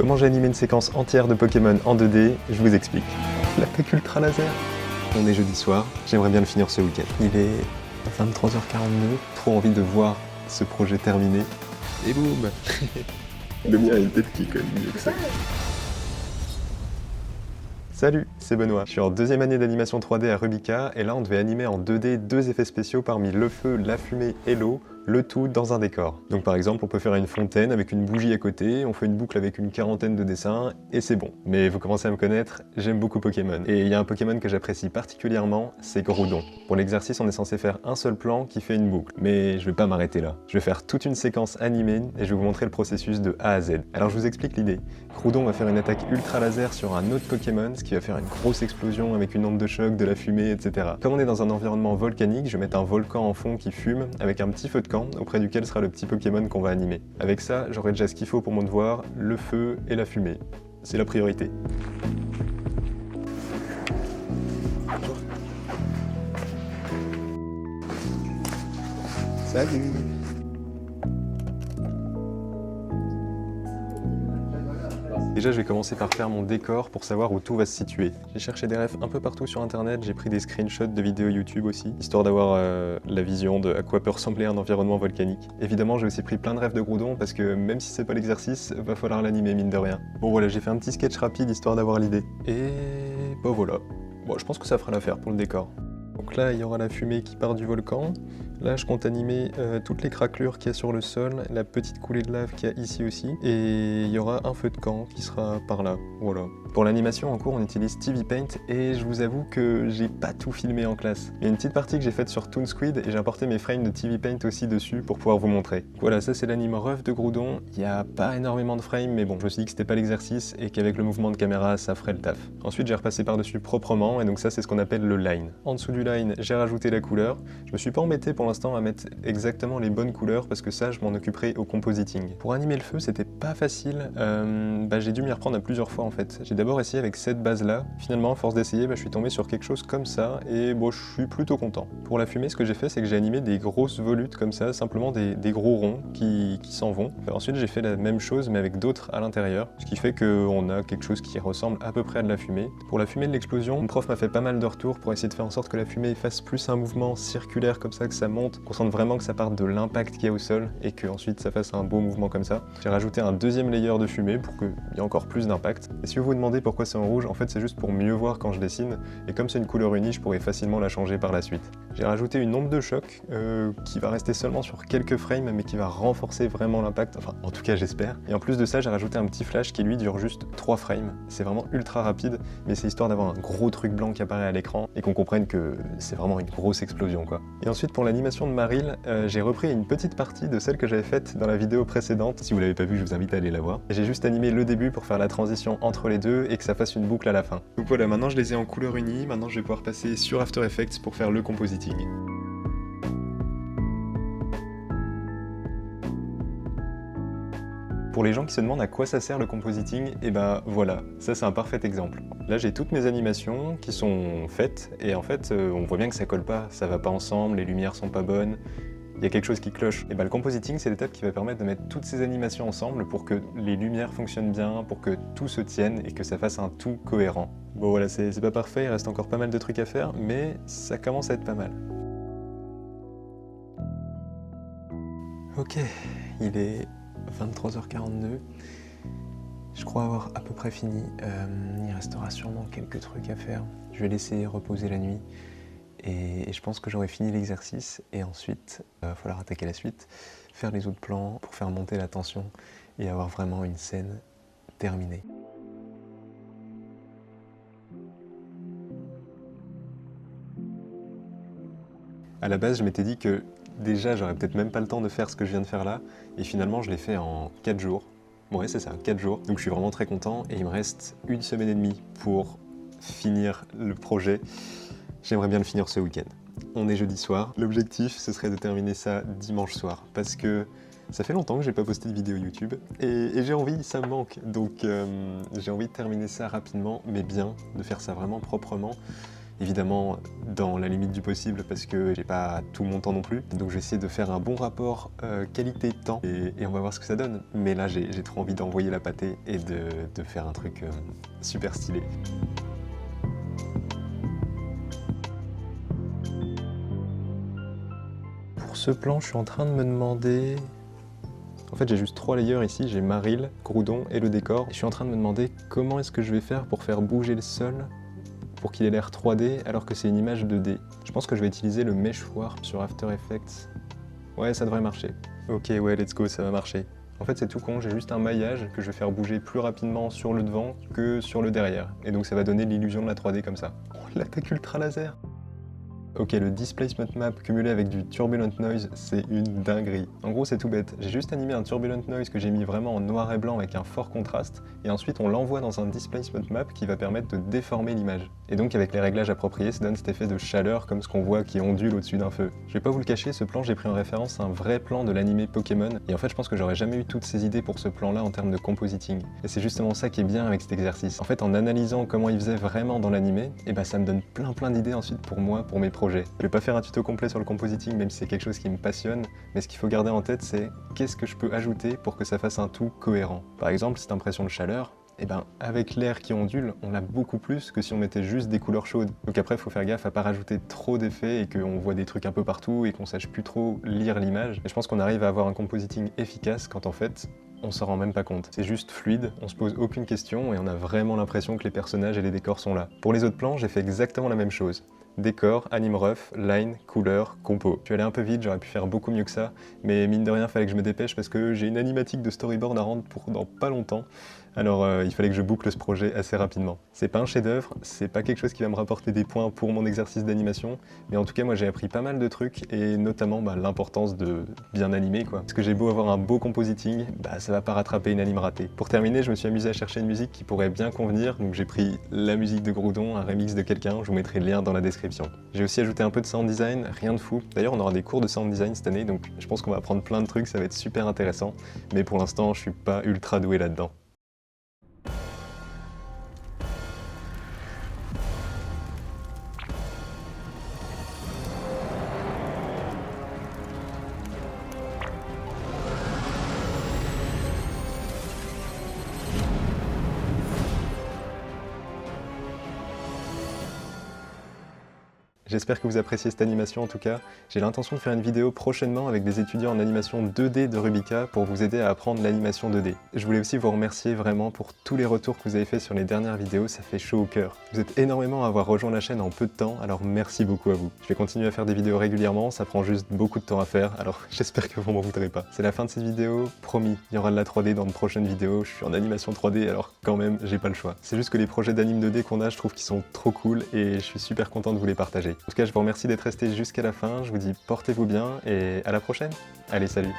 Comment j'ai animé une séquence entière de Pokémon en 2D, je vous explique. La PEC Ultra Laser. On est jeudi soir, j'aimerais bien le finir ce week-end. Il est 23h42, trop envie de voir ce projet terminé. Et boum. Le mien a une tête qui colle mieux que ça. Salut, c'est Benoît. Je suis en deuxième année d'animation 3D à Rubica et là on devait animer en 2D deux effets spéciaux parmi le feu, la fumée et l'eau, le tout dans un décor. Donc par exemple on peut faire une fontaine avec une bougie à côté, on fait une boucle avec une quarantaine de dessins et c'est bon. Mais vous commencez à me connaître, j'aime beaucoup Pokémon. Et il y a un Pokémon que j'apprécie particulièrement, c'est Groudon. Pour l'exercice on est censé faire un seul plan qui fait une boucle. Mais je vais pas m'arrêter là. Je vais faire toute une séquence animée et je vais vous montrer le processus de A à Z. Alors je vous explique l'idée. Groudon va faire une attaque ultra laser sur un autre Pokémon, ce qui va faire une grosse explosion avec une onde de choc, de la fumée, etc. Comme on est dans un environnement volcanique, je vais mettre un volcan en fond qui fume avec un petit feu de camp auprès duquel sera le petit Pokémon qu'on va animer. Avec ça, j'aurai déjà ce qu'il faut pour mon devoir, le feu et la fumée. C'est la priorité. Salut! Déjà, je vais commencer par faire mon décor pour savoir où tout va se situer. J'ai cherché des refs un peu partout sur internet, j'ai pris des screenshots de vidéos YouTube aussi, histoire d'avoir la vision de à quoi peut ressembler un environnement volcanique. Évidemment, j'ai aussi pris plein de refs de Groudon parce que même si c'est pas l'exercice, va falloir l'animer mine de rien. Bon voilà, j'ai fait un petit sketch rapide histoire d'avoir l'idée. Et bah voilà. Bon, je pense que ça fera l'affaire pour le décor. Donc là, il y aura la fumée qui part du volcan. Là, je compte animer toutes les craquelures qu'il y a sur le sol, la petite coulée de lave qu'il y a ici aussi, et il y aura un feu de camp qui sera par là, voilà. Pour l'animation en cours, on utilise TV Paint, et je vous avoue que j'ai pas tout filmé en classe. Il y a une petite partie que j'ai faite sur Toon Squid, et j'ai importé mes frames de TV Paint aussi dessus pour pouvoir vous montrer. Voilà, ça c'est l'anime ref de Groudon. Il n'y a pas énormément de frames, mais bon, je me suis dit que c'était pas l'exercice, et qu'avec le mouvement de caméra, ça ferait le taf. Ensuite, j'ai repassé par-dessus proprement, et donc ça c'est ce qu'on appelle le line. En dessous du line, j'ai rajouté la couleur. Je me suis pas embêté pour l'instant à mettre exactement les bonnes couleurs parce que ça je m'en occuperai au compositing. Pour animer le feu c'était pas facile, j'ai dû m'y reprendre à plusieurs fois en fait. J'ai d'abord essayé avec cette base là, finalement à force d'essayer je suis tombé sur quelque chose comme ça et bon je suis plutôt content. Pour la fumée ce que j'ai fait c'est que j'ai animé des grosses volutes comme ça, simplement des gros ronds qui s'en vont. Ensuite j'ai fait la même chose mais avec d'autres à l'intérieur, ce qui fait qu'on a quelque chose qui ressemble à peu près à de la fumée. Pour la fumée de l'explosion, mon prof m'a fait pas mal de retours pour essayer de faire en sorte que la fumée fasse plus un mouvement circulaire comme ça, que ça monte, qu'on sente vraiment que ça parte de l'impact qu'il y a au sol et que ensuite ça fasse un beau mouvement comme ça. J'ai rajouté un deuxième layer de fumée pour qu'il y ait encore plus d'impact. Et si vous vous demandez pourquoi c'est en rouge, en fait c'est juste pour mieux voir quand je dessine et comme c'est une couleur unie, je pourrais facilement la changer par la suite. J'ai rajouté une onde de choc qui va rester seulement sur quelques frames mais qui va renforcer vraiment l'impact, enfin en tout cas j'espère. Et en plus de ça j'ai rajouté un petit flash qui lui dure juste 3 frames. C'est vraiment ultra rapide mais c'est histoire d'avoir un gros truc blanc qui apparaît à l'écran et qu'on comprenne que c'est vraiment une grosse explosion quoi. Et ensuite pour l'animation de Marill, j'ai repris une petite partie de celle que j'avais faite dans la vidéo précédente. Si vous l'avez pas vue, je vous invite à aller la voir. J'ai juste animé le début pour faire la transition entre les deux et que ça fasse une boucle à la fin. Donc voilà, maintenant je les ai en couleur unie, maintenant je vais pouvoir passer sur After Effects pour faire le compositing. Pour les gens qui se demandent à quoi ça sert le compositing, et ben voilà, ça c'est un parfait exemple. Là j'ai toutes mes animations qui sont faites et en fait on voit bien que ça colle pas, ça va pas ensemble, les lumières sont pas bonnes, il y a quelque chose qui cloche. Et ben le compositing c'est l'étape qui va permettre de mettre toutes ces animations ensemble pour que les lumières fonctionnent bien, pour que tout se tienne et que ça fasse un tout cohérent. Bon voilà, c'est pas parfait, il reste encore pas mal de trucs à faire, mais ça commence à être pas mal. Ok, il est 23h42, je crois avoir à peu près fini, il restera sûrement quelques trucs à faire, je vais laisser reposer la nuit et je pense que j'aurai fini l'exercice et ensuite il va falloir attaquer la suite, faire les autres plans pour faire monter la tension et avoir vraiment une scène terminée. À la base je m'étais dit que déjà, j'aurais peut-être même pas le temps de faire ce que je viens de faire là, et finalement, je l'ai fait en 4 jours. Ouais, c'est ça, 4 jours. Donc je suis vraiment très content, et il me reste 1 semaine et demie pour finir le projet. J'aimerais bien le finir ce week-end. On est jeudi soir. L'objectif, ce serait de terminer ça dimanche soir, parce que ça fait longtemps que j'ai pas posté de vidéo YouTube, et j'ai envie, ça me manque. Donc j'ai envie de terminer ça rapidement, mais bien, de faire ça vraiment proprement, évidemment dans la limite du possible parce que j'ai pas tout mon temps non plus. Donc je vais essayer de faire un bon rapport qualité-temps et on va voir ce que ça donne. Mais là j'ai trop envie d'envoyer la pâtée et de faire un truc super stylé. Pour ce plan, je suis en train de me demander... En fait, j'ai juste 3 layers ici, j'ai Maril, Groudon et le décor. Et je suis en train de me demander comment est-ce que je vais faire pour faire bouger le sol pour qu'il ait l'air 3D alors que c'est une image 2D. Je pense que je vais utiliser le Mesh Warp sur After Effects. Ouais, ça devrait marcher. Ok, ouais, let's go, ça va marcher. En fait, c'est tout con, j'ai juste un maillage que je vais faire bouger plus rapidement sur le devant que sur le derrière. Et donc ça va donner l'illusion de la 3D comme ça. Oh, l'attaque ultra laser! Ok, le Displacement Map cumulé avec du Turbulent Noise, c'est une dinguerie. En gros, c'est tout bête. J'ai juste animé un Turbulent Noise que j'ai mis vraiment en noir et blanc avec un fort contraste, et ensuite on l'envoie dans un Displacement Map qui va permettre de déformer l'image. Et donc avec les réglages appropriés, ça donne cet effet de chaleur comme ce qu'on voit qui ondule au-dessus d'un feu. Je vais pas vous le cacher, ce plan, j'ai pris en référence un vrai plan de l'animé Pokémon, et en fait je pense que j'aurais jamais eu toutes ces idées pour ce plan-là en termes de compositing. Et c'est justement ça qui est bien avec cet exercice. En fait, en analysant comment il faisait vraiment dans l'animé, et bah ça me donne plein d'idées ensuite pour moi, pour mes projets. Je vais pas faire un tuto complet sur le compositing même si c'est quelque chose qui me passionne, mais ce qu'il faut garder en tête c'est qu'est-ce que je peux ajouter pour que ça fasse un tout cohérent. Par exemple, cette impression de chaleur, et ben avec l'air qui ondule, on l'a beaucoup plus que si on mettait juste des couleurs chaudes. Donc après, il faut faire gaffe à pas rajouter trop d'effets et qu'on voit des trucs un peu partout et qu'on sache plus trop lire l'image. Et je pense qu'on arrive à avoir un compositing efficace quand en fait, on s'en rend même pas compte. C'est juste fluide, on se pose aucune question et on a vraiment l'impression que les personnages et les décors sont là. Pour les autres plans, j'ai fait exactement la même chose. Décor, anime rough, line, couleur, compo. Je suis allé un peu vite, j'aurais pu faire beaucoup mieux que ça, mais mine de rien, fallait que je me dépêche parce que j'ai une animatique de storyboard à rendre pour dans pas longtemps. Alors il fallait que je boucle ce projet assez rapidement. C'est pas un chef-d'œuvre, c'est pas quelque chose qui va me rapporter des points pour mon exercice d'animation, mais en tout cas moi j'ai appris pas mal de trucs et notamment l'importance de bien animer quoi. Parce que j'ai beau avoir un beau compositing, ça va pas rattraper une anime ratée. Pour terminer, je me suis amusé à chercher une musique qui pourrait bien convenir, donc j'ai pris la musique de Groudon, un remix de quelqu'un, je vous mettrai le lien dans la description. J'ai aussi ajouté un peu de sound design, rien de fou. D'ailleurs on aura des cours de sound design cette année, donc je pense qu'on va apprendre plein de trucs, ça va être super intéressant, mais pour l'instant je suis pas ultra doué là-dedans. J'espère que vous appréciez cette animation en tout cas. J'ai l'intention de faire une vidéo prochainement avec des étudiants en animation 2D de Rubica pour vous aider à apprendre l'animation 2D. Je voulais aussi vous remercier vraiment pour tous les retours que vous avez fait sur les dernières vidéos, ça fait chaud au cœur. Vous êtes énormément à avoir rejoint la chaîne en peu de temps, alors merci beaucoup à vous. Je vais continuer à faire des vidéos régulièrement, ça prend juste beaucoup de temps à faire, alors j'espère que vous m'en voudrez pas. C'est la fin de cette vidéo, promis, il y aura de la 3D dans de prochaines vidéos, je suis en animation 3D alors quand même j'ai pas le choix. C'est juste que les projets d'anime 2D qu'on a, je trouve qu'ils sont trop cool et je suis super content de vous les partager. En tout cas, je vous remercie d'être resté jusqu'à la fin, je vous dis portez-vous bien et à la prochaine. Allez, salut!